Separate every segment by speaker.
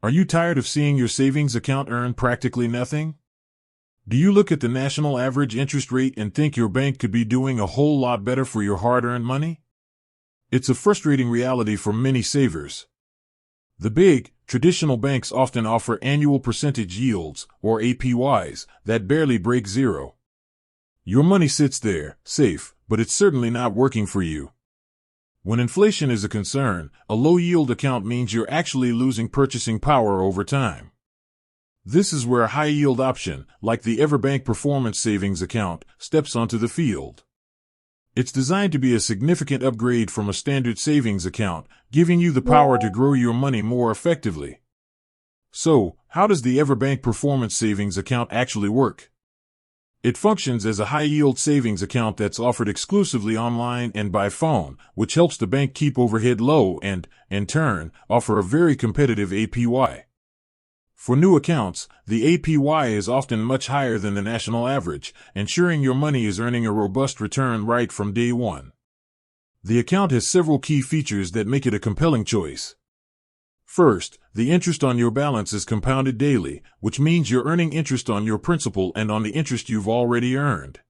Speaker 1: Are you tired of seeing your savings account earn practically nothing? Do you look at the national average interest rate and think your bank could be doing a whole lot better for your hard-earned money? It's a frustrating reality for many savers. The big, traditional banks often offer annual percentage yields, or APYs, that barely break zero. Your money sits there, safe, but it's certainly not working for you. When inflation is a concern, a low-yield account means you're actually losing purchasing power over time. This is where a high-yield option, like the EverBank Performance Savings account, steps onto the field. It's designed to be a significant upgrade from a standard savings account, giving you the power to grow your money more effectively. So, how does the EverBank Performance Savings account actually work? It functions as a high-yield savings account that's offered exclusively online and by phone, which helps the bank keep overhead low and, in turn, offer a very competitive APY. For new accounts, the APY is often much higher than the national average, ensuring your money is earning a robust return right from day one. The account has several key features that make it a compelling choice. First, the interest on your balance is compounded daily, which means you're earning interest on your principal and on the interest you've already earned.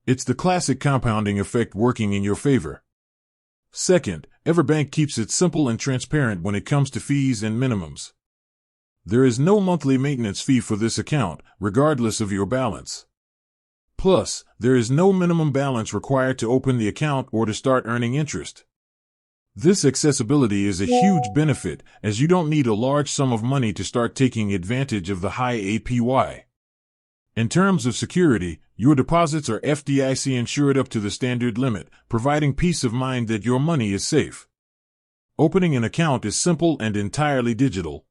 Speaker 1: It's the classic compounding effect working in your favor. Second, EverBank keeps it simple and transparent when it comes to fees and minimums. There is no monthly maintenance fee for this account, regardless of your balance. Plus, there is no minimum balance required to open the account or to start earning interest. This accessibility is a huge benefit, as you don't need a large sum of money to start taking advantage of the high APY. In terms of security, your deposits are FDIC insured up to the standard limit, providing peace of mind that your money is safe. Opening an account is simple and entirely digital.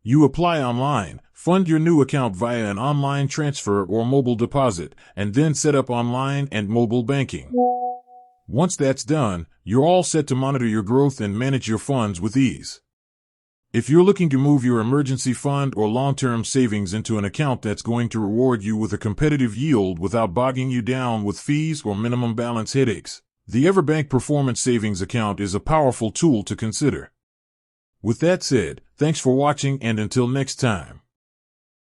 Speaker 1: You apply online, fund your new account via an online transfer or mobile deposit, and then set up online and mobile banking. Once that's done, you're all set to monitor your growth and manage your funds with ease. If you're looking to move your emergency fund or long-term savings into an account that's going to reward you with a competitive yield without bogging you down with fees or minimum balance headaches, the EverBank Performance Savings account is a powerful tool to consider. With that said, thanks for watching, and until next time.